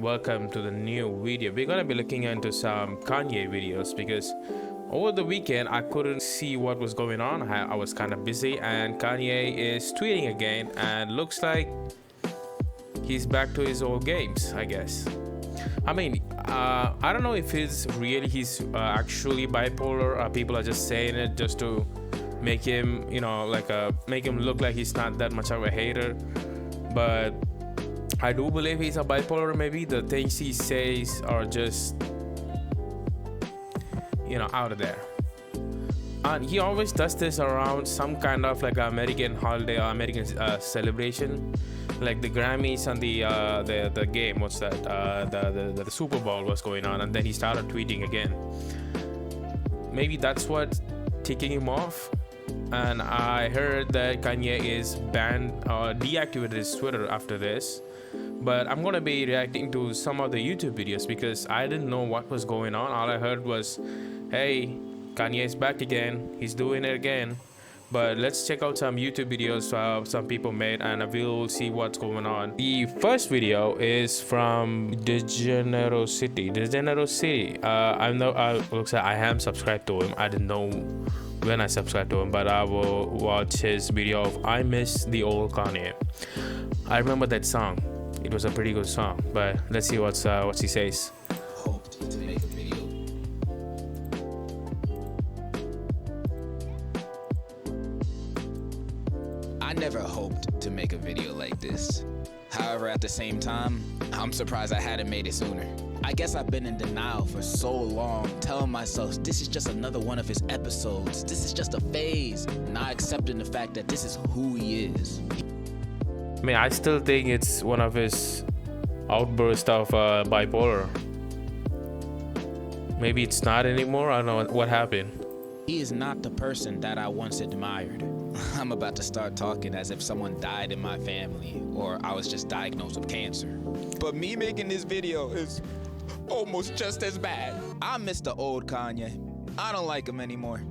Welcome to the new video. We're gonna be looking into some Kanye videos because over the weekend I couldn't see what was going on. I was kind of busy, and Kanye is tweeting again, and looks like he's back to his old games, I guess. I don't know if he's actually bipolar, or people are just saying it just to make him, make him look like he's not that much of a hater. But I do believe he's a bipolar. Maybe the things he says are just, out of there. And he always does this around some kind of like American holiday or American celebration, like the Grammys and the game. What's that? The Super Bowl was going on, and then he started tweeting again. Maybe that's what's ticking him off. And I heard that Kanye is banned or deactivated his Twitter after this. But I'm gonna be reacting to some of the YouTube videos because I didn't know what was going on. All I heard was, hey, Kanye's back again, he's doing it again. But let's check out some YouTube videos some people made, and we'll see what's going on. The first video is from Degenerocity. Looks like I am subscribed to him. I didn't know when I subscribed to him, but I will watch his video of I Miss the Old Kanye. I remember that song. It was a pretty good song, but let's see what he says. Hoped to make a video. I never hoped to make a video like this. However, at the same time, I'm surprised I hadn't made it sooner. I guess I've been in denial for so long, telling myself this is just another one of his episodes. This is just a phase, not accepting the fact that this is who he is. I still think it's one of his outbursts of bipolar. Maybe it's not anymore. I don't know what happened. He is not the person that I once admired. I'm about to start talking as if someone died in my family or I was just diagnosed with cancer. But me making this video is almost just as bad. I miss the old Kanye. I don't like him anymore.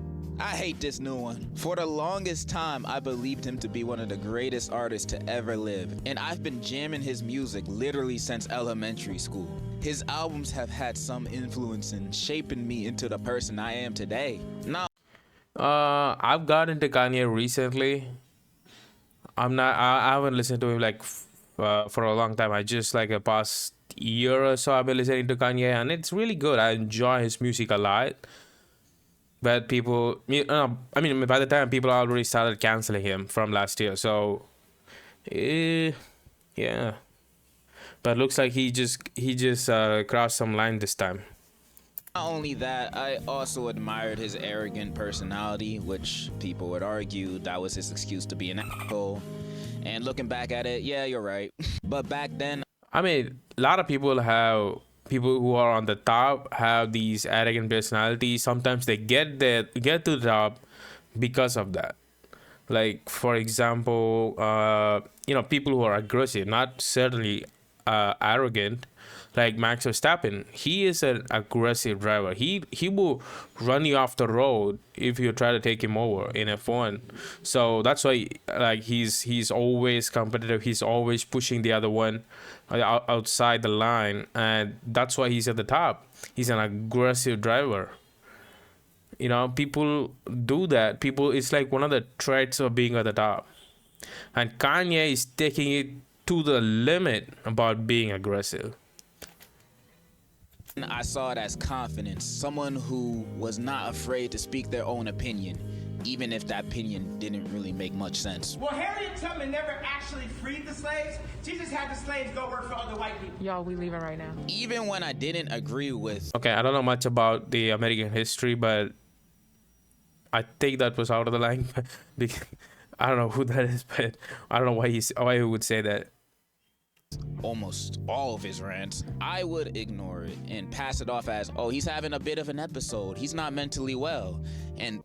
I hate this new one. For the longest time, I believed him to be one of the greatest artists to ever live, and I've been jamming his music literally since elementary school. His albums have had some influence in shaping me into the person I am today. Now, I've got into Kanye recently. I haven't listened to him for a long time. I just like a past year or so I've been listening to Kanye, and it's really good. I enjoy his music a lot. But people, by the time people already started canceling him from last year, so yeah. But looks like he just crossed some line this time. not only that, I also admired his arrogant personality, which people would argue that was his excuse to be an asshole. And looking back at it, yeah, you're right. But back then, a lot of people who are on the top have these arrogant personalities. Sometimes they get to the top because of that. Like, for example, people who are aggressive, not certainly arrogant. Like Max Verstappen, he is an aggressive driver. He will run you off the road if you try to take him over in F1. So that's why, like, he's always competitive. He's always pushing the other one outside the line, and that's why he's at the top. He's an aggressive driver. People do that. It's like one of the traits of being at the top. And Kanye is taking it to the limit about being aggressive. I saw it as confidence, someone who was not afraid to speak their own opinion, even if that opinion didn't really make much sense. Well, Harriet Tubman never actually freed the slaves. She just had the slaves go work for other white people. Y'all, we leaving right now. Even when I didn't agree with... Okay, I don't know much about the American history, but I think that was out of the line. I don't know who that is, but I don't know why he would say that. Almost all of his rants, I would ignore it and pass it off as, oh, he's having a bit of an episode. He's not mentally well. And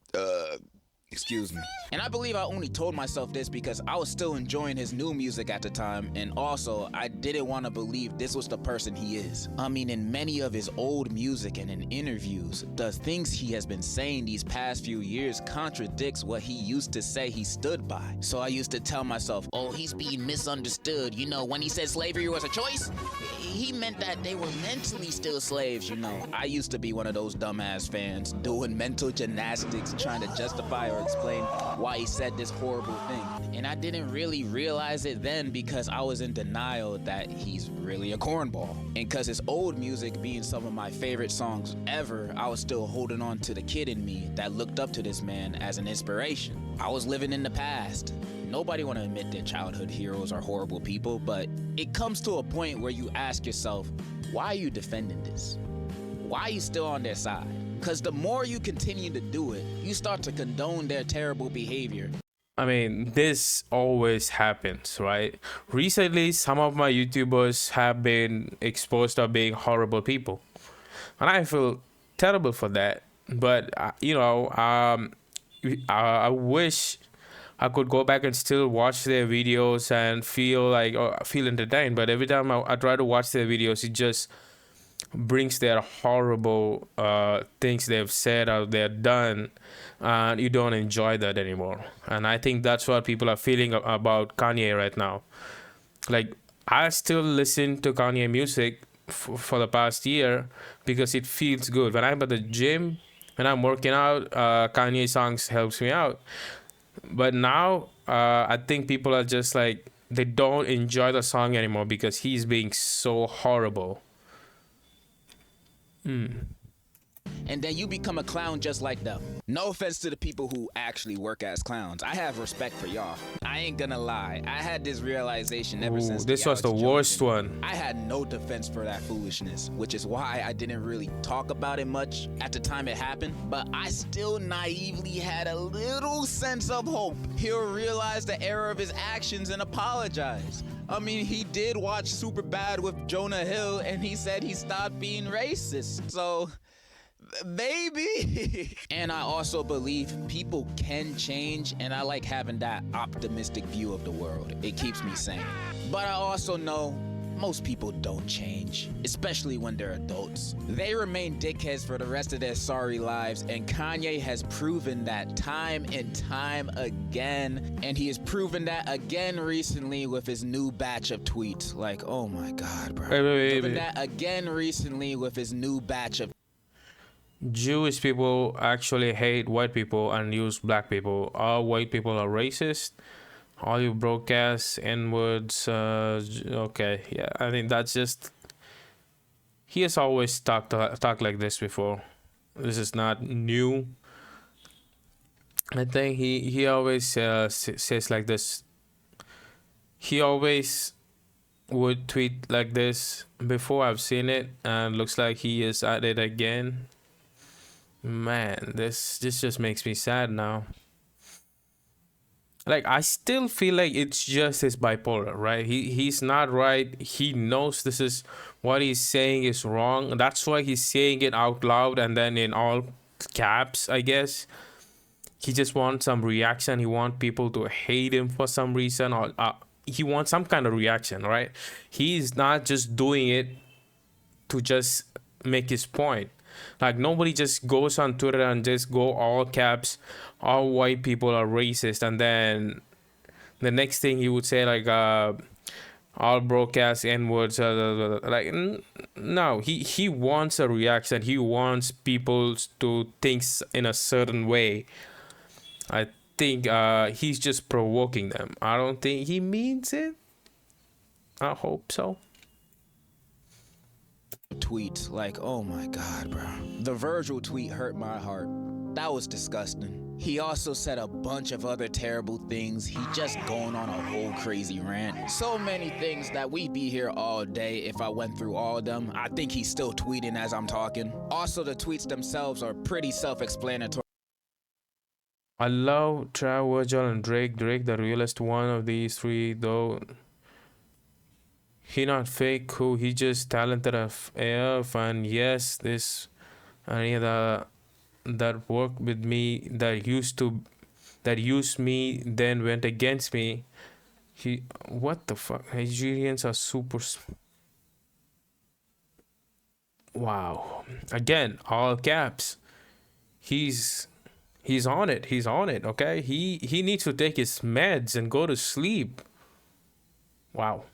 Excuse me. And I believe I only told myself this because I was still enjoying his new music at the time, and also I didn't want to believe this was the person he is. I mean, in many of his old music and in interviews, the things he has been saying these past few years contradicts what he used to say he stood by. So I used to tell myself, oh, he's being misunderstood. You know, when he said slavery was a choice, he meant that they were mentally still slaves, you know. I used to be one of those dumbass fans doing mental gymnastics trying to justify or explain why he said this horrible thing. And I didn't really realize it then because I was in denial that he's really a cornball. And because his old music being some of my favorite songs ever, I was still holding on to the kid in me that looked up to this man as an inspiration. I was living in the past. Nobody want to admit their childhood heroes are horrible people, but it comes to a point where you ask yourself, why are you defending this? Why are you still on their side? Because the more you continue to do it, you start to condone their terrible behavior. I mean, this always happens, right? Recently, some of my YouTubers have been exposed to being horrible people, and I feel terrible for that. But I wish I could go back and still watch their videos and feel entertained. But every time I try to watch their videos, it just brings their horrible things they've said or they've done, and you don't enjoy that anymore. And I think that's what people are feeling about Kanye right now. Like, I still listen to Kanye music for the past year because it feels good. When I'm at the gym, when I'm working out, Kanye songs helps me out. But now I think people are just like, they don't enjoy the song anymore because he's being so horrible. And then you become a clown just like them. No offense to the people who actually work as clowns. I have respect for y'all. I ain't gonna lie. I had this realization ever since this was the Alex worst Jones one. I had no defense for that foolishness, which is why I didn't really talk about it much at the time it happened. But I still naively had a little sense of hope. He'll realize the error of his actions and apologize. I mean, he did watch Superbad with Jonah Hill, and he said he stopped being racist. So, maybe. And I also believe people can change, and I like having that optimistic view of the world. It keeps me sane. But I also know most people don't change, especially when they're adults. They remain dickheads for the rest of their sorry lives, and Kanye has proven that time and time again. And he has proven that again recently with his new batch of tweets. Like, oh my God, bro. Proven that again recently with his new batch of Jewish people actually hate white people and use black people. All white people are racist. All you broadcast N-words. Okay, yeah. I think that's just... He has always talked like this before. This is not new. I think he always says like this. He always would tweet like this before. I've seen it, and looks like he is at it again. Man, this just makes me sad now. Like, I still feel like it's just his bipolar, right? He's not right. He knows this is what he's saying is wrong. That's why he's saying it out loud and then in all caps, I guess. He just wants some reaction. He wants people to hate him for some reason, or he wants some kind of reaction, right? He's not just doing it to just make his point. Like, nobody just goes on Twitter and just go all caps, all white people are racist, and then the next thing he would say like all broadcast N-words, like, no, he wants a reaction. He wants people to think in a certain way. I think he's just provoking them. I don't think he means it. I hope so. tweets. Like, oh my God, bro. The Virgil tweet hurt my heart. That was disgusting. He also said a bunch of other terrible things. He just going on a whole crazy rant. So many things that we'd be here all day if I went through all of them. I think he's still tweeting as I'm talking. Also, the tweets themselves are pretty self-explanatory. I love Trav, Virgil, and Drake. Drake, the realest one of these three, though. He not fake, cool. He just talented AF, and yes, this any of the that worked with me that used to that used me then went against me. What the fuck? Nigerians are super. Wow. Again, all caps. He's on it. He's on it. Okay. He needs to take his meds and go to sleep. Wow.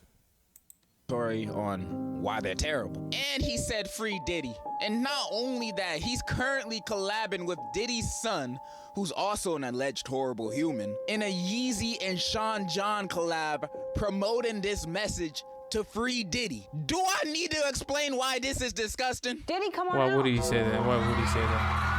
Story on why they're terrible. And he said free Diddy. And not only that, he's currently collabing with Diddy's son, who's also an alleged horrible human, in a Yeezy and Sean John collab promoting this message to free Diddy. Do I need to explain why this is disgusting? Diddy, come on Why out. would he say that? Why would he say that?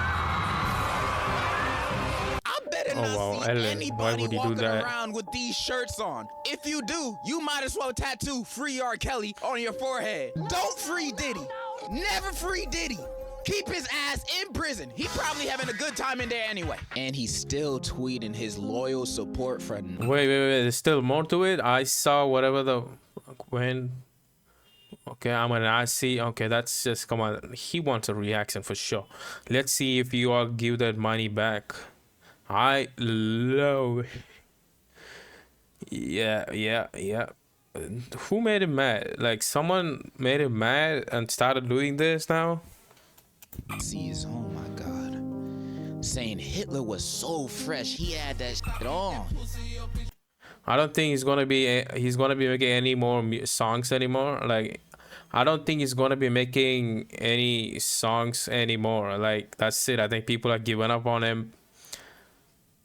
I better Oh, not wow, see Ellen, why anybody would he do walking that? around with these shirts on. If you do, you might as well tattoo Free R. Kelly on your forehead. Don't free Diddy. Never free Diddy. Keep his ass in prison. He probably having a good time in there anyway. And he's still tweeting his loyal support for... Wait. There's still more to it. I saw whatever the when. Okay, I'm gonna see. Okay, that's just come on. He wants a reaction for sure. Let's see if you all give that money back. I love. Yeah. Who made him mad? Like someone made him mad and started doing this now. Sees, oh my God, saying Hitler was so fresh, he had that shit on. I don't think he's gonna be making any more songs anymore. Like, I don't think he's gonna be making any songs anymore. Like, that's it. I think people are giving up on him.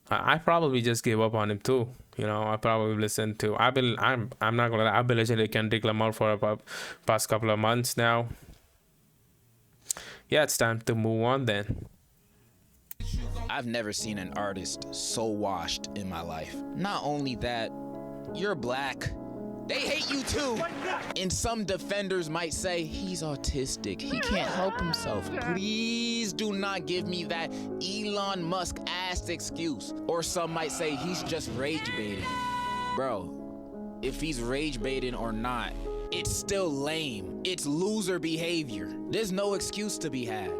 I probably just gave up on him too. You know, I probably listened to. I'm not gonna lie. I've been listening to Kendrick Lamar for about past couple of months now. Yeah, it's time to move on then. I've never seen an artist so washed in my life. Not only that, you're black. They hate you too. And some defenders might say, he's autistic. He can't help himself. Please do not give me that Elon Musk ass excuse. Or some might say he's just rage baiting. Bro, if he's rage baiting or not, it's still lame. It's loser behavior. There's no excuse to be had.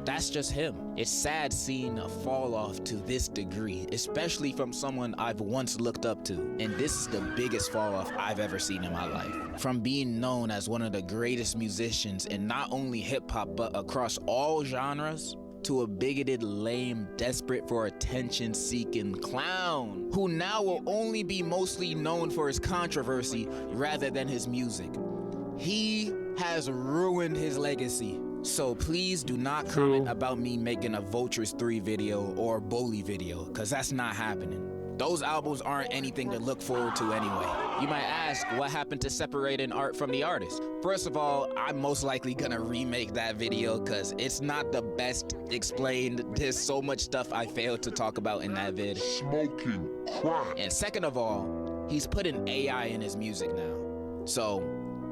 That's just him. It's sad seeing a fall off to this degree, especially from someone I've once looked up to. And this is the biggest fall off I've ever seen in my life. From being known as one of the greatest musicians in not only hip hop, but across all genres, to a bigoted, lame, desperate for attention seeking clown who now will only be mostly known for his controversy rather than his music. He has ruined his legacy. So please do not comment about me making a Vultures 3 video or Bully video, cause that's not happening. Those albums aren't anything to look forward to anyway. You might ask, what happened to separating art from the artist? First of all, I'm most likely gonna remake that video cause it's not the best explained. There's so much stuff I failed to talk about in that vid. Smoking crack. And second of all, he's putting AI in his music now. So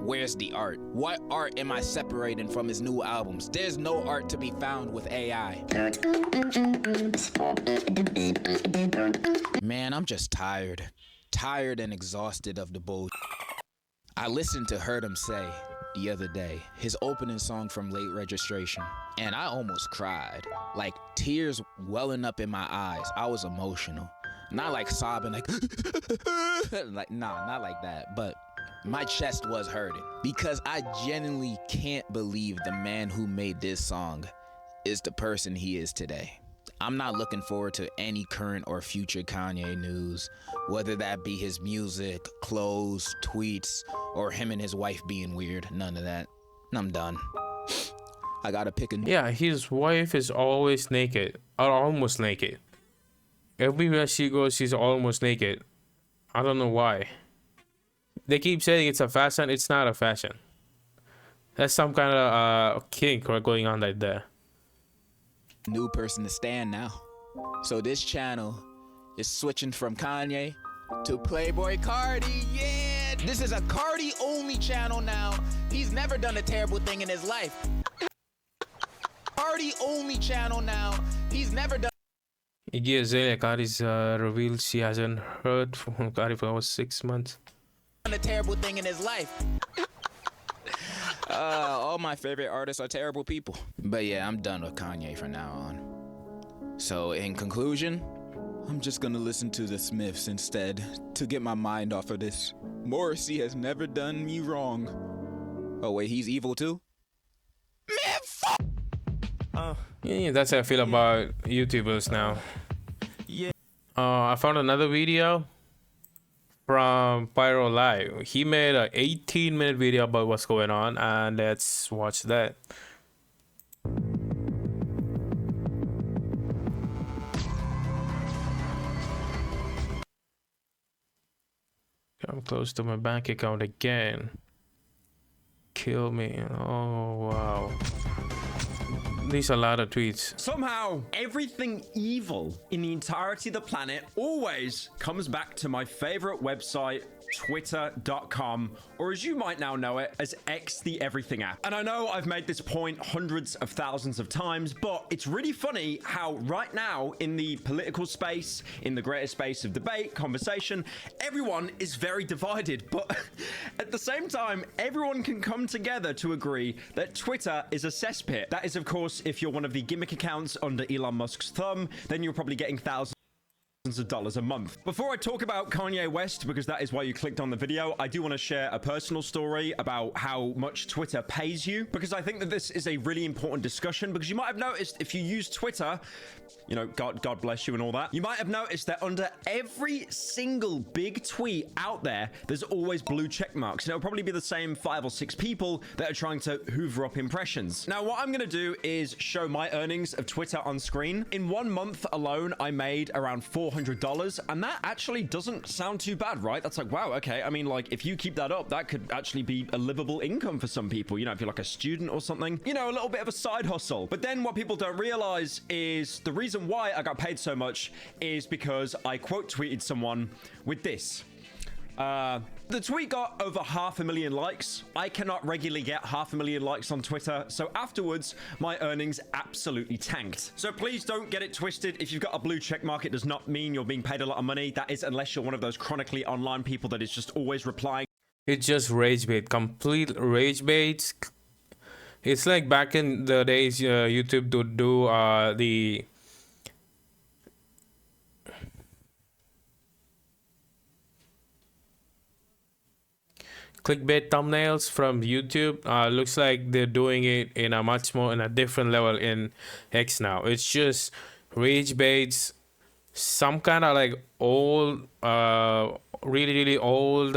where's the art? What art am I separating from his new albums? There's no art to be found with AI. Man, I'm just tired. Tired and exhausted of the bullshit. I listened to Heard Him Say the other day, his opening song from Late Registration, and I almost cried. Like tears welling up in my eyes. I was emotional. Not like sobbing, like, nah, not like that, but my chest was hurting because I genuinely can't believe the man who made this song is the person he is today. I'm not looking forward to any current or future Kanye news, whether that be his music, clothes, tweets, or him and his wife being weird. None of that. I'm done. I gotta pick a... Yeah, his wife is always naked, or almost naked. Everywhere she goes, she's almost naked. I don't know why. They keep saying it's a fashion. It's not a fashion. That's some kind of kink going on right there. New person to stand now. So this channel is switching from Kanye to Playboy Cardi. Yeah, this is a Cardi only channel now. He's never done a terrible thing in his life. Cardi only channel now. He's never done Iggy Azalea, Cardi's revealed she hasn't heard from Cardi for over 6 months. a terrible thing in his life. All my favorite artists are terrible people. But yeah, I'm done with Kanye from now on. So in conclusion, I'm just gonna listen to the Smiths instead to get my mind off of this. Morrissey has never done me wrong. Oh wait, he's evil too? Man, fuck! Yeah, that's how I feel about YouTubers now. Yeah. I found another video from Pyro Live. He made a 18-minute video about what's going on, and let's watch that. I'm close to my bank account again. Kill me. Oh wow. These are a lot of tweets. Somehow, everything evil in the entirety of the planet always comes back to my favorite website, twitter.com, or as you might now know it as X the Everything app. And I know I've made this point hundreds of thousands of times, but it's really funny how right now in the political space, in the greater space of debate, conversation, everyone is very divided, but at the same time, everyone can come together to agree that Twitter is a cesspit. That is, of course, if you're one of the gimmick accounts under Elon Musk's thumb, then you're probably getting thousands of dollars a month. Before I talk about Kanye West, because that is why you clicked on the video, I do want to share a personal story about how much Twitter pays you, because I think that this is a really important discussion, because you might have noticed if you use Twitter, you know, God bless you and all that, you might have noticed that under every single big tweet out there, there's always blue check marks, and it'll probably be the same 5 or 6 people that are trying to hoover up impressions. Now, what I'm going to do is show my earnings of Twitter on screen. In 1 month alone, I made around $400, and that actually doesn't sound too bad, right? That's like, wow, okay. I mean, like, if you keep that up, that could actually be a livable income for some people, you know, if you're like a student or something, you know, a little bit of a side hustle. But then what people don't realize is the reason why I got paid so much is because I quote tweeted someone with this. The tweet got over 500,000 likes. I cannot regularly get 500,000 likes on Twitter, so afterwards, my earnings absolutely tanked. So please don't get it twisted. If you've got a blue check mark, it does not mean you're being paid a lot of money. That is unless you're one of those chronically online people that is just always replying. It's just rage bait, complete rage bait. It's like back in the days YouTube would do the clickbait thumbnails from YouTube. Looks like they're doing it in a much more in a different level in X now. It's just rage baits, some kind of like old, really old,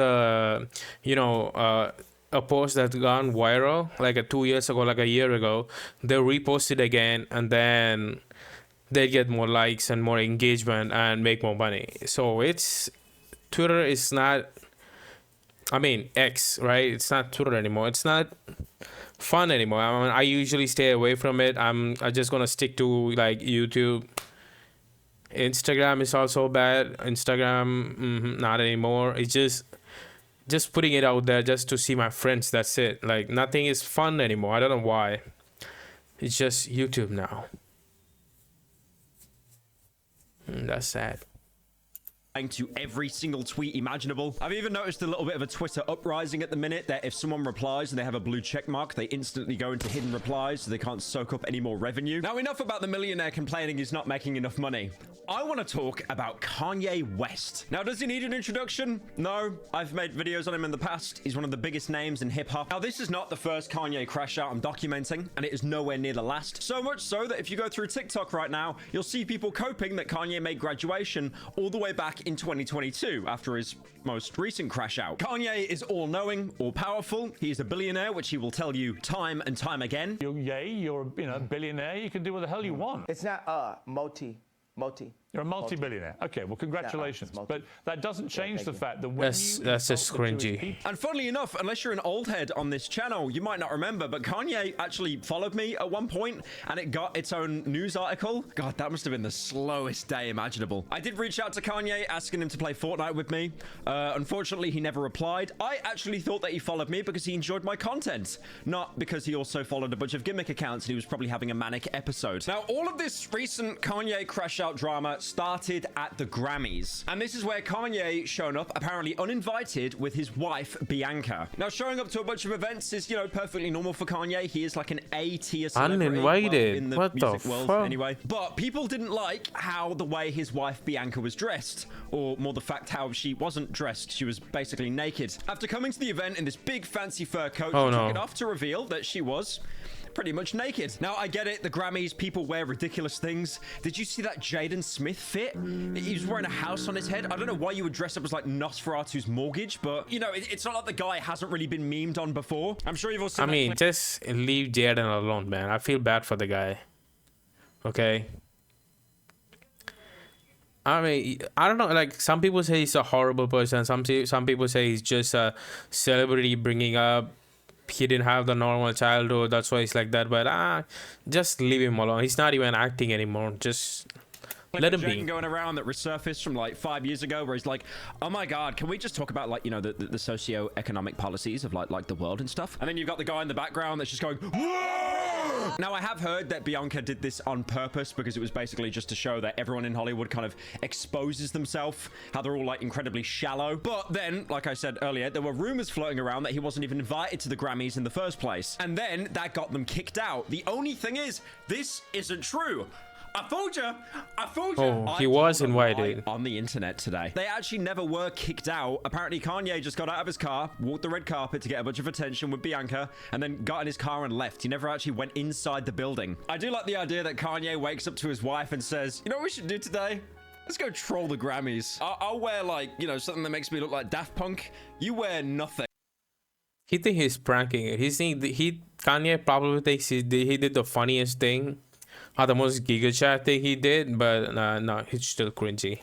you know, a post that's gone viral like 2 years ago, like a year ago. They repost it again, and then they get more likes and more engagement and make more money. So it's Twitter is not, I mean, X, right? It's not Twitter anymore. It's not fun anymore. I mean, I usually stay away from it. I'm just gonna stick to like YouTube. Instagram is also bad. Instagram, not anymore. It's just putting it out there just to see my friends. That's it. Like nothing is fun anymore. I don't know why. It's just YouTube now. That's sad. To every single tweet imaginable. I've even noticed a little bit of a Twitter uprising at the minute that if someone replies and they have a blue check mark, they instantly go into hidden replies so they can't soak up any more revenue. Now, enough about the millionaire complaining he's not making enough money. I want to talk about Kanye West. Now, does he need an introduction? No, I've made videos on him in the past. He's one of the biggest names in hip-hop. Now, this is not the first Kanye crash out I'm documenting, and it is nowhere near the last. So much so that if you go through TikTok right now, you'll see people coping that Kanye made graduation all the way back in 2022 after his most recent crash out. Kanye is all-knowing, all-powerful. He is a billionaire, which he will tell you time and time again. You're a billionaire. You can do what the hell you want. It's not multi. You're a multi-billionaire. Okay, well, congratulations. But that doesn't change the fact that when That's just cringy. And funnily enough, unless you're an old head on this channel, you might not remember, but Kanye actually followed me at one point, and it got its own news article. God, that must have been the slowest day imaginable. I did reach out to Kanye, asking him to play Fortnite with me. Unfortunately, he never replied. I actually thought that he followed me because he enjoyed my content, not because he also followed a bunch of gimmick accounts and he was probably having a manic episode. Now, all of this recent Kanye crash out drama started at the Grammys. And this is where Kanye shown up, apparently uninvited, with his wife, Bianca. Now, showing up to a bunch of events is, you know, perfectly normal for Kanye. He is like an A-tier celebrity. Uninvited? In the What the music world, fuck? anyway. But people didn't like how the way his wife, Bianca, was dressed. Or more the fact how she wasn't dressed. She was basically naked. After coming to the event in this big fancy fur coat, she took it off to reveal that she was pretty much naked. Now, I get it. The Grammys, people wear ridiculous things. Did you see that Jaden Smith fit? He was wearing a house on his head. I don't know why you would dress up as like Nosferatu's mortgage, but you know, it's not like the guy hasn't really been memed on before. I'm sure you've all seen. I mean, just leave Jaden alone, man. I feel bad for the guy. Okay. I mean, I don't know. Like, some people say he's a horrible person. Some people say he's just a celebrity bringing up. He didn't have the normal childhood. That's why he's like that. But just leave him alone. He's not even acting anymore. Just let him be. Going around that resurfaced from like 5 years ago, where he's like, "Oh my God, can we just talk about like, you know, the socio-economic policies of like the world and stuff?" And then you've got the guy in the background that's just going, "Whoa!" Now, I have heard that Bianca did this on purpose because it was basically just to show that everyone in Hollywood kind of exposes themselves, how they're all like incredibly shallow. But then, like I said earlier, there were rumors floating around that he wasn't even invited to the Grammys in the first place. And then that got them kicked out. The only thing is, this isn't true. I told you. Oh, he was invited. On the internet today. They actually never were kicked out. Apparently, Kanye just got out of his car, walked the red carpet to get a bunch of attention with Bianca, and then got in his car and left. He never actually went inside the building. I do like the idea that Kanye wakes up to his wife and says, "You know what we should do today? Let's go troll the Grammys. I'll wear like, you know, something that makes me look like Daft Punk. You wear nothing." He think he's pranking it. Kanye probably thinks he did the funniest thing. Or the most giga chat thing he did, but no, he's still cringy.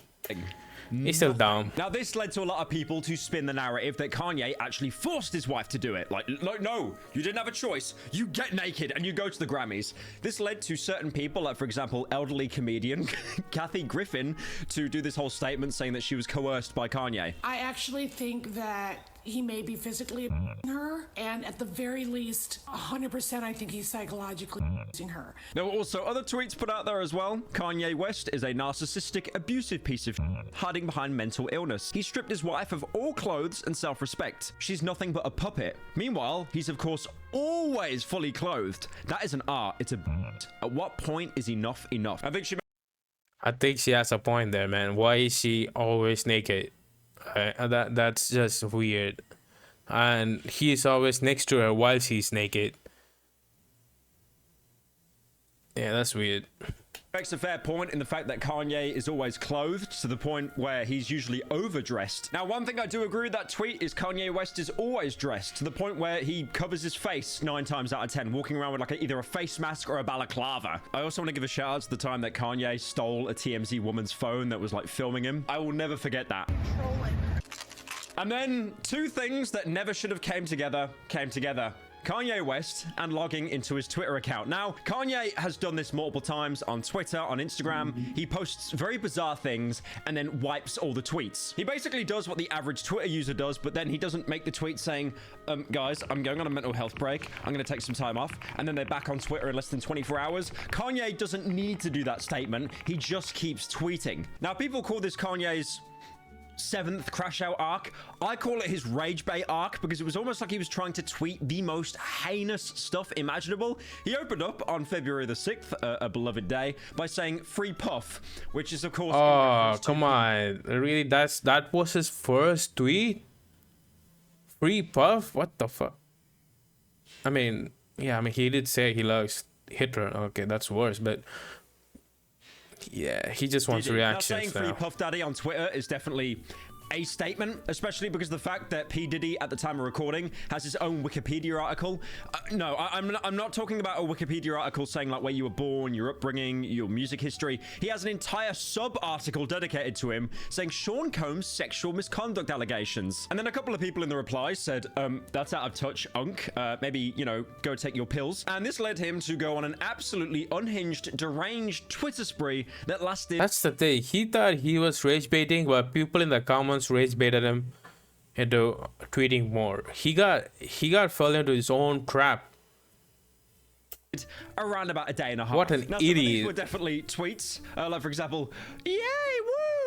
He's still dumb. Now, this led to a lot of people to spin the narrative that Kanye actually forced his wife to do it. Like, no, you didn't have a choice. You get naked and you go to the Grammys. This led to certain people, like, for example, elderly comedian Kathy Griffin, to do this whole statement saying that she was coerced by Kanye. I actually think that he may be physically abusing her, and at the very least, 100% I think he's psychologically abusing her. There were also other tweets put out there as well. Kanye West is a narcissistic, abusive piece of hiding behind mental illness. He stripped his wife of all clothes and self-respect. She's nothing but a puppet. Meanwhile, he's of course always fully clothed. That is an art. It's a... At what point is enough enough? I think she has a point there, man. Why is she always naked? That's just weird. And he's always next to her while she's naked. Yeah, that's weird. makes a fair point in the fact that Kanye is always clothed to the point where he's usually overdressed. Now, one thing I do agree with that tweet is Kanye West is always dressed to the point where he covers his face 9 times out of 10, walking around with like either a face mask or a balaclava. I also want to give a shout out to the time that Kanye stole a TMZ woman's phone that was like filming him. I will never forget that. And then 2 things that never should have came together. Kanye West and logging into his Twitter account. Now, Kanye has done this multiple times on Twitter, on Instagram. He posts very bizarre things and then wipes all the tweets. He basically does what the average Twitter user does, but then he doesn't make the tweet saying, guys, I'm going on a mental health break. I'm going to take some time off. And then they're back on Twitter in less than 24 hours. Kanye doesn't need to do that statement. He just keeps tweeting. Now, people call this Kanye's 7th crash out arc. I call it his rage bait arc because it was almost like he was trying to tweet the most heinous stuff imaginable. He opened up on February the 6th, a beloved day, by saying free Puff, which is of course... Oh, come on. Really? That was his first tweet? Free Puff? What the fuck? I mean, yeah, I mean, he did say he loves Hitler. Okay, that's worse, but... yeah, he just wants reactions now. Saying free Puff Daddy on Twitter is definitely a statement, especially because of the fact that P. Diddy at the time of recording has his own Wikipedia article. No, I'm not talking about a Wikipedia article saying like where you were born, your upbringing, your music history. He has an entire sub-article dedicated to him saying Sean Combs' sexual misconduct allegations. And then a couple of people in the replies said, that's out of touch, Unk. Maybe, you know, go take your pills. And this led him to go on an absolutely unhinged, deranged Twitter spree that lasted... That's the thing. He thought he was rage baiting, but people in the comments rage baited him into tweeting more. He got fell into his own trap. around about a day and a half. What an now, some of these idiot. were definitely tweets. Like, for example, yay,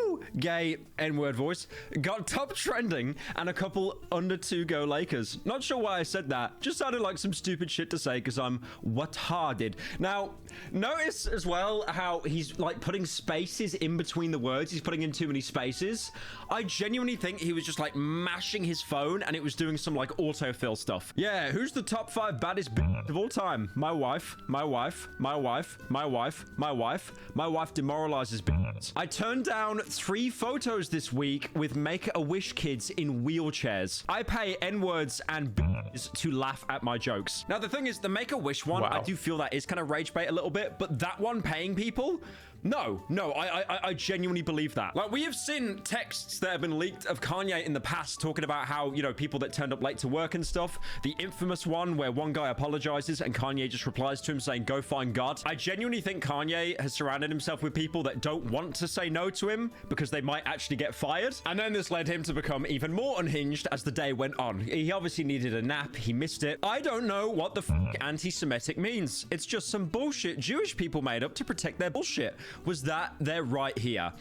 woo, gay N-word voice. Got top trending and a couple under 2 go Lakers. Not sure why I said that. Just sounded like some stupid shit to say because I'm what-harded. Now, notice as well how he's like putting spaces in between the words. He's putting in too many spaces. I genuinely think he was just like mashing his phone and it was doing some like autofill stuff. Yeah, who's the top 5 baddest bitch of all time? My wife, my wife, my wife, my wife, my wife. My wife demoralizes bitches. I turned down 3 photos this week with Make-A-Wish kids in wheelchairs. I pay N-words and bitches to laugh at my jokes. Now, the thing is, the Make-A-Wish one, Wow. I do feel that is kind of rage bait a little bit, but that one paying people, no, I genuinely believe that. Like, we have seen texts that have been leaked of Kanye in the past talking about how, you know, people that turned up late to work and stuff. The infamous one where one guy apologizes and Kanye just replies to him saying, go find God. I genuinely think Kanye has surrounded himself with people that don't want to say no to him because they might actually get fired. And then this led him to become even more unhinged as the day went on. He obviously needed a nap. He missed it. I don't know what the f anti-Semitic means. It's just some bullshit Jewish people made up to protect their bullshit. Was that they're right here?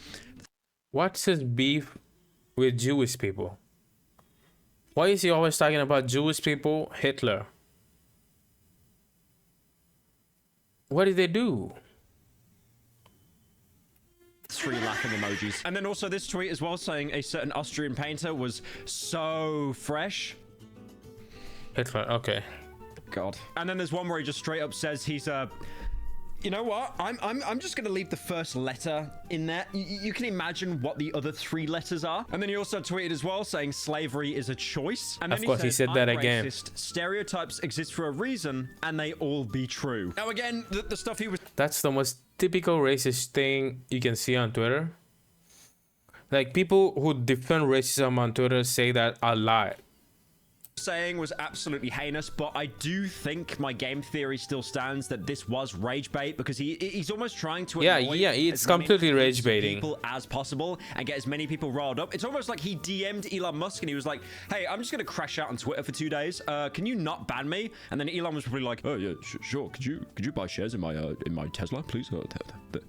What's his beef with Jewish people? Why is he always talking about Jewish people? Hitler. What did they do? 3 laughing emojis. And then also this tweet as well saying a certain Austrian painter was so fresh. Hitler, okay. God. And then there's one where he just straight up says he's a... You know what? I'm just gonna leave the first letter in there. You can imagine what the other 3 letters are. And then he also tweeted as well saying slavery is a choice. And then Of course, he said that again. Racist. Stereotypes exist for a reason, and they all be true. Now again, the stuff he was That's the most typical racist thing you can see on Twitter. Like, people who defend racism on Twitter say that a lot. saying was absolutely heinous, but I do think my game theory still stands that this was rage bait because he's almost trying to annoy it's as many completely rage baiting people as possible and get as many people riled up. It's almost like he DM'd Elon Musk and he was like, hey, I'm just gonna crash out on Twitter for 2 days, can you not ban me? And then Elon was probably like, oh yeah, sure, could you buy shares in my Tesla, please?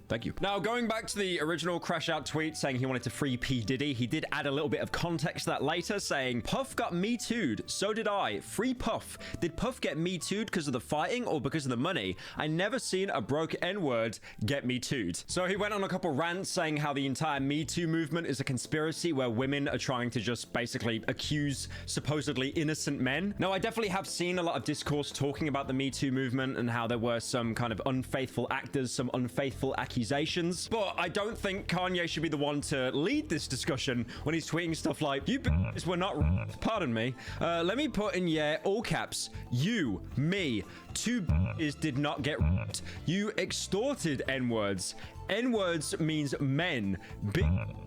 Thank you. Now, going back to the original crash out tweet saying he wanted to free P. Diddy, he did add a little bit of context to that later, saying Puff got me too'd, so did I. Free Puff. Did Puff get me too'd because of the fighting or because of the money? I never seen a broke N-word get me too'd. So he went on a couple rants saying how the entire Me Too movement is a conspiracy where women are trying to just basically accuse supposedly innocent men. Now, I definitely have seen a lot of discourse talking about the Me Too movement and how there were some kind of unfaithful actors, some unfaithful accusations, but I don't think Kanye should be the one to lead this discussion when he's tweeting stuff like, you b****s were not pardon me, let me put in all caps, you, me, 2 b****s did not get raped. You extorted N-words. N-words means men. B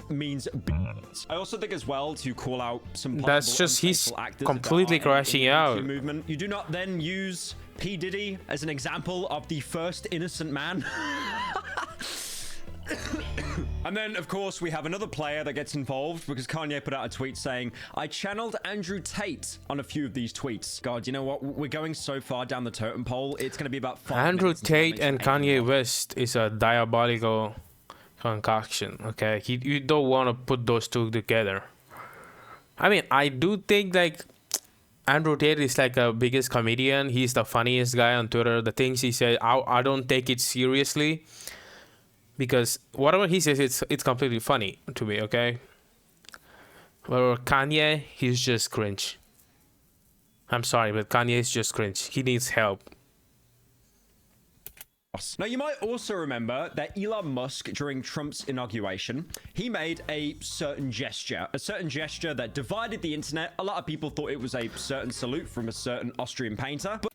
means b****s. I also think as well to call out some That's just he's completely crashing out. Movement. You do not then use P. Diddy as an example of the first innocent man. And then, of course, we have another player that gets involved because Kanye put out a tweet saying, I channeled Andrew Tate on a few of these tweets. God, you know what? We're going so far down the totem pole. It's going to be about 5 Andrew minutes Tate and Kanye West is a diabolical concoction, okay? You don't want to put those two together. I mean, I do think, like, Andrew Tate is like a biggest comedian. He's the funniest guy on Twitter. The things he said, I don't take it seriously. Because whatever he says, it's completely funny to me, okay? But Kanye, he's just cringe. I'm sorry, but Kanye is just cringe. He needs help. Now, you might also remember that Elon Musk, during Trump's inauguration, he made a certain gesture that divided the internet. A lot of people thought it was a certain salute from a certain Austrian painter, but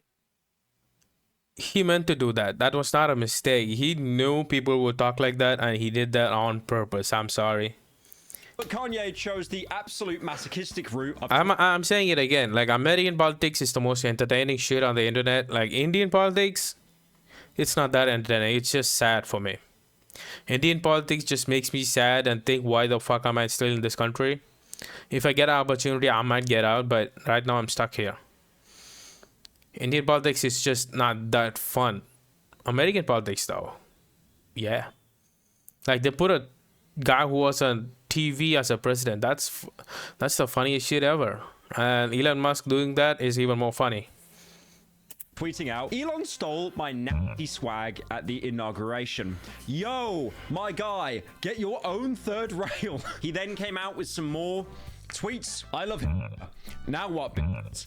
he meant to do that. That was not a mistake. He knew people would talk like that, and he did that on purpose. I'm sorry. But Kanye chose the absolute masochistic route of... I'm saying it again. Like, American politics is the most entertaining shit on the internet. Like, Indian politics, it's not that entertaining. It's just sad for me. Indian politics just makes me sad and think, why the fuck am I still in this country? If I get an opportunity, I might get out, but right now I'm stuck here. Indian politics is just not that fun. American politics, though, yeah. Like, they put a guy who was on TV as a president. That's the funniest shit ever. And Elon Musk doing that is even more funny. Tweeting out, Elon stole my nasty swag at the inauguration. Yo, my guy, get your own third rail. He then came out with some more tweets. I love him. Now what?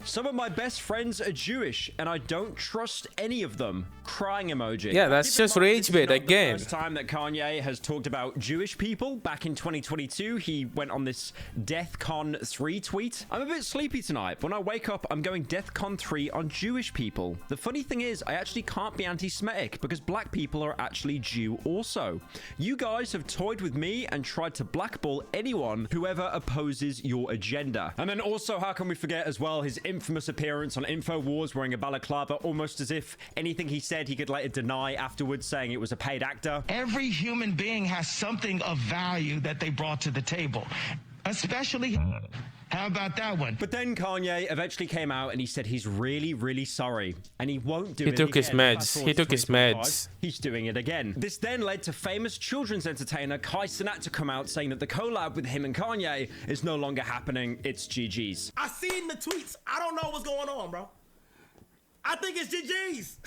Some of my best friends are Jewish and I don't trust any of them. Crying emoji. Yeah, that's just rage bait again. First time that Kanye has talked about Jewish people. Back in 2022, he went on this DeathCon 3 tweet. I'm a bit sleepy tonight. When I wake up, I'm going DeathCon 3 on Jewish people. The funny thing is, I actually can't be anti-Semitic because black people are actually Jew also. You guys have toyed with me and tried to blackball anyone who ever opposes your agenda. And then also, how can we forget as well his infamous appearance on InfoWars wearing a balaclava, almost as if anything he said he could later deny afterwards, saying it was a paid actor. Every human being has something of value that they brought to the table, especially. How about that one? But then Kanye eventually came out and he said he's really, really sorry. And he won't do it again. He took his meds. He took his meds. He's doing it again. This then led to famous children's entertainer Kai Cenat to come out saying that the collab with him and Kanye is no longer happening. It's GG's. I seen the tweets. I don't know what's going on, bro. I think it's GG's.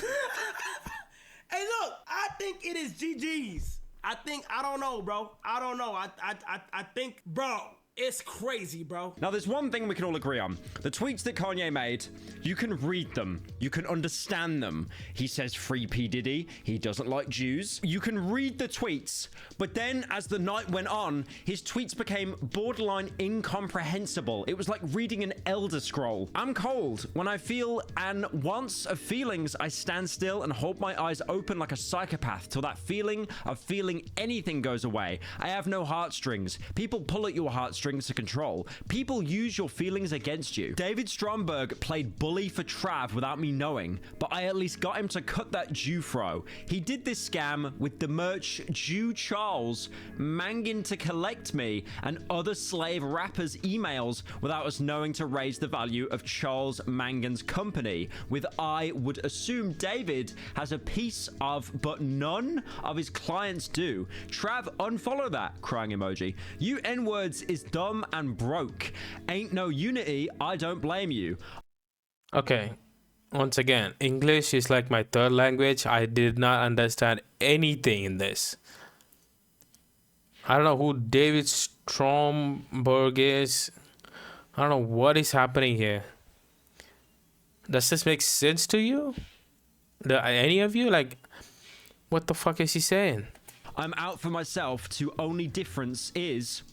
Hey, look, I think it is GG's. I don't know, bro. I don't know. I think, bro. It's crazy, bro. Now, there's one thing we can all agree on. The tweets that Kanye made, you can read them. You can understand them. He says free P. Diddy. He doesn't like Jews. You can read the tweets. But then, as the night went on, his tweets became borderline incomprehensible. It was like reading an Elder Scroll. I'm cold. When I feel an once of feelings, I stand still and hold my eyes open like a psychopath till that feeling of feeling anything goes away. I have no heartstrings. People pull at your heartstrings to control. People use your feelings against you. David Stromberg played bully for Trav without me knowing, but I at least got him to cut that Jew fro. He did this scam with the merch Jew Charles mangin to collect me and other slave rappers' emails without us knowing to raise the value of Charles Mangan's company. With I would assume David has a piece of, but none of his clients do. Trav, unfollow that, crying emoji. You N-words is dumb and broke. Ain't no unity, I don't blame you. Okay, once again, English is like my third language. I did not understand anything in this. I don't know who David Stromberg is. I don't know what is happening here. Does this make sense to you? Any of you? Like, what the fuck is he saying? I'm out for myself. To only difference is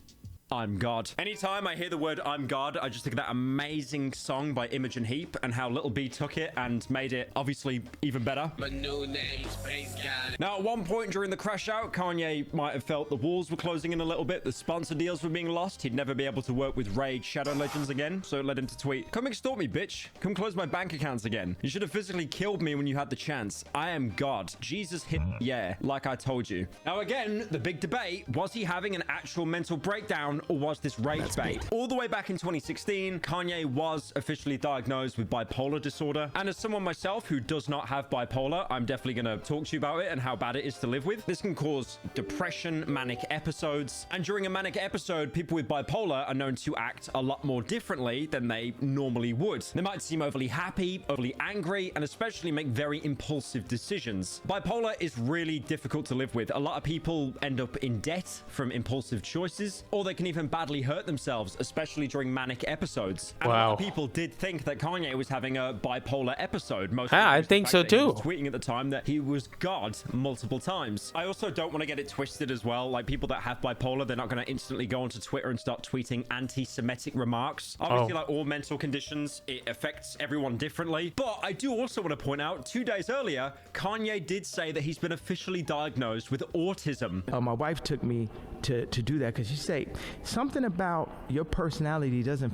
I'm God. Anytime I hear the word I'm God, I just think of that amazing song by Imogen Heap and how Little B took it and made it obviously even better. My new name, Space God. Now, at one point during the crash out, Kanye might have felt the walls were closing in a little bit, the sponsor deals were being lost, he'd never be able to work with Raid Shadow Legends again, so it led him to tweet, "Come extort me, bitch. Come close my bank accounts again. You should have physically killed me when you had the chance. I am God. Jesus hit, yeah, like I told you." Now again, the big debate, was he having an actual mental breakdown or was this rage bait? All the way back in 2016, Kanye was officially diagnosed with bipolar disorder. And as someone myself who does not have bipolar, I'm definitely going to talk to you about it and how bad it is to live with. This can cause depression, manic episodes. And during a manic episode, people with bipolar are known to act a lot more differently than they normally would. They might seem overly happy, overly angry, and especially make very impulsive decisions. Bipolar is really difficult to live with. A lot of people end up in debt from impulsive choices, or they can even badly hurt themselves, especially during manic episodes. And a lot of people did think that Kanye was having a bipolar episode. I think so too. He was tweeting at the time that he was God multiple times. I also don't want to get it twisted as well. Like, people that have bipolar, they're not going to instantly go onto Twitter and start tweeting anti-Semitic remarks. Obviously, like all mental conditions, it affects everyone differently. But I do also want to point out, 2 days earlier, Kanye did say that he's been officially diagnosed with autism. My wife took me to do that because she said something about your personality doesn't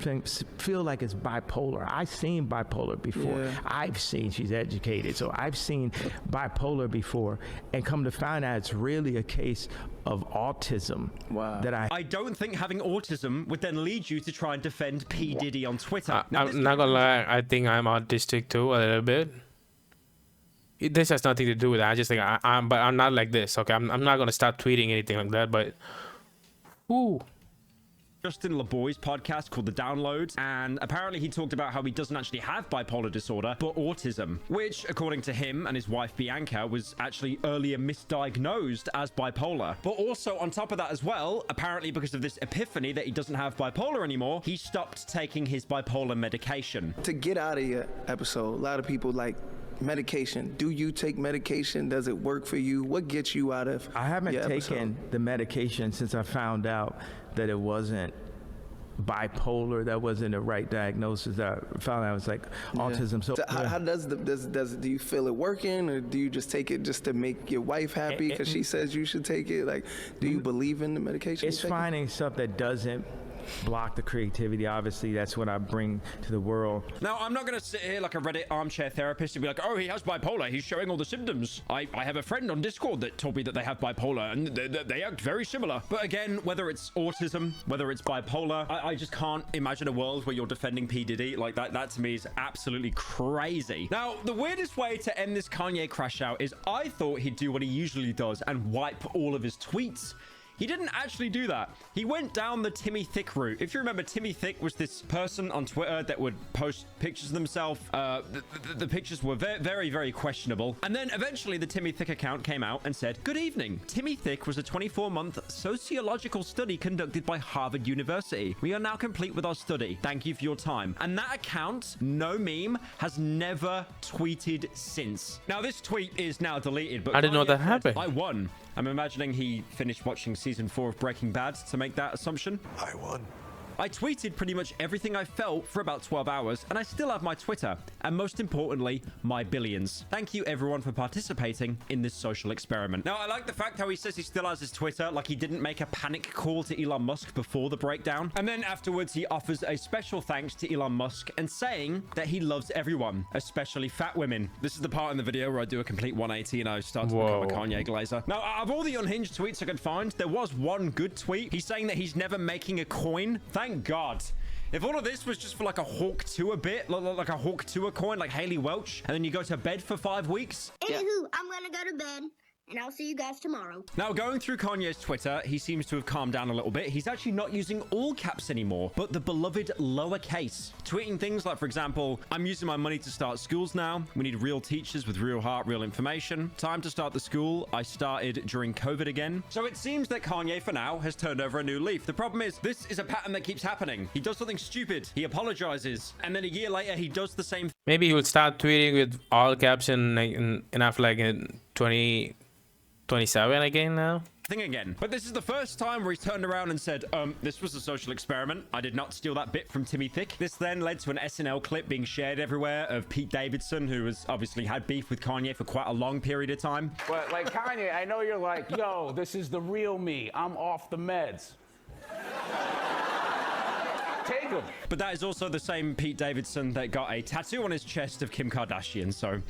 feel like it's bipolar. I've seen bipolar before. Yeah. I've seen, she's educated, so I've seen bipolar before, and come to find out it's really a case of autism. Wow. That I don't think having autism would then lead you to try and defend P. Diddy on Twitter. I'm not gonna lie, I think I'm autistic too, a little bit. This has nothing to do with that. I just think but I'm not like this, okay? I'm not gonna start tweeting anything like that, but ooh. Justin LeBoy's podcast called The Download, and apparently he talked about how he doesn't actually have bipolar disorder, but autism, which, according to him and his wife Bianca, was actually earlier misdiagnosed as bipolar. But also, on top of that as well, apparently because of this epiphany that he doesn't have bipolar anymore, he stopped taking his bipolar medication. To get out of your episode, a lot of people like medication. Do you take medication? Does it work for you? What gets you out of I haven't your taken episode? the medication since I found out that it wasn't bipolar, that wasn't the right diagnosis. I found out it was like autism. So how does do you feel it working, or do you just take it just to make your wife happy because she says you should take it? Like, do you believe in the medication? It's finding stuff that doesn't block the creativity. Obviously, that's what I bring to the world. Now, I'm not going to sit here like a Reddit armchair therapist and be like, oh, he has bipolar, he's showing all the symptoms. I have a friend on Discord that told me that they have bipolar, and they act very similar. But again, whether it's autism, whether it's bipolar, I just can't imagine a world where you're defending P. Diddy. Like, that to me is absolutely crazy. Now, the weirdest way to end this Kanye crash out is I thought he'd do what he usually does and wipe all of his tweets. He didn't actually do that. He went down the Timmy Thick route. If you remember, Timmy Thick was this person on Twitter that would post pictures of themselves. The pictures were very, very questionable. And then eventually the Timmy Thick account came out and said, good evening. Timmy Thick was a 24-month sociological study conducted by Harvard University. We are now complete with our study. Thank you for your time. And that account, no meme, has never tweeted since. Now, this tweet is now deleted, but I didn't know that happened. I won. I'm imagining he finished watching season 4 of Breaking Bad to make that assumption. I won. I tweeted pretty much everything I felt for about 12 hours, and I still have my Twitter, and most importantly, my billions. Thank you everyone for participating in this social experiment. Now, I like the fact how he says he still has his Twitter, like he didn't make a panic call to Elon Musk before the breakdown. And then afterwards, he offers a special thanks to Elon Musk and saying that he loves everyone, especially fat women. This is the part in the video where I do a complete 180 and I start to become a Kanye glazer. Now, of all the unhinged tweets I could find, there was one good tweet. He's saying that he's never making a coin. Thank God. If all of this was just for like a Hawk Tour bit, like a Hawk Tour coin, like Haley Welch, and then you go to bed for 5 weeks. Anywho, I'm gonna go to bed, and I'll see you guys tomorrow. Now, going through Kanye's Twitter, he seems to have calmed down a little bit. He's actually not using all caps anymore, but the beloved lowercase. Tweeting things like, for example, I'm using my money to start schools now. We need real teachers with real heart, real information. Time to start the school I started during COVID again. So it seems that Kanye, for now, has turned over a new leaf. The problem is, this is a pattern that keeps happening. He does something stupid, he apologizes, and then a year later, he does the same. Maybe he will start tweeting with all caps in after like in 2027 again now. Thing again. But this is the first time where he's turned around and said, this was a social experiment. I did not steal that bit from Timmy Thick. This then led to an SNL clip being shared everywhere of Pete Davidson, who has obviously had beef with Kanye for quite a long period of time. But like Kanye, I know you're like, yo, this is the real me. I'm off the meds. Take him. But that is also the same Pete Davidson that got a tattoo on his chest of Kim Kardashian, so...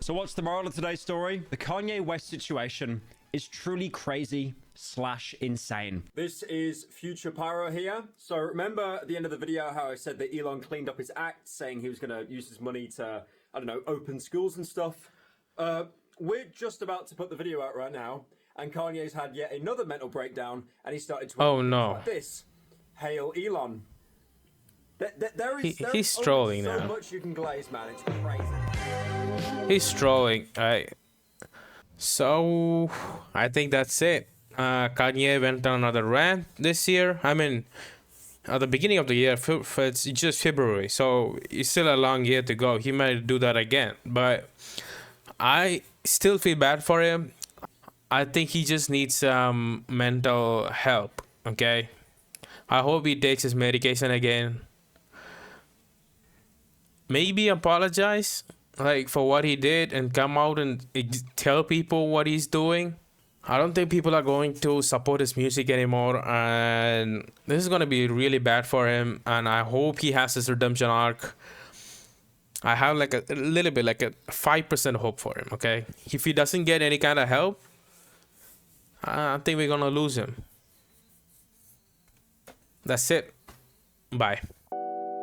So what's the moral of today's story? The Kanye West situation is truly crazy / insane. This is Future Pyro here. So remember at the end of the video how I said that Elon cleaned up his act, saying he was going to use his money to, I don't know, open schools and stuff? We're just about to put the video out right now, and Kanye's had yet another mental breakdown, and he started tweeting like this. Hail Elon. He's trolling so now. Much you can glaze, man. It's crazy. He's trolling. So I think that's it. Kanye went on another rant this year. I mean, at the beginning of the year, it's just February, so it's still a long year to go. He might do that again, but I still feel bad for him. I think he just needs some mental help. Okay, I hope he takes his medication again. Maybe apologize like for what he did and come out and tell people what he's doing. I don't think people are going to support his music anymore, and this is going to be really bad for him, and I hope he has his redemption arc. I have like a little bit, like a 5% hope for him, okay? If he doesn't get any kind of help, I think we're going to lose him. That's it. Bye.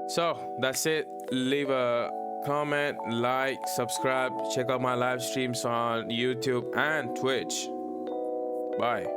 So, that's it. Leave a comment, like, subscribe, check out my live streams on YouTube and Twitch. Bye.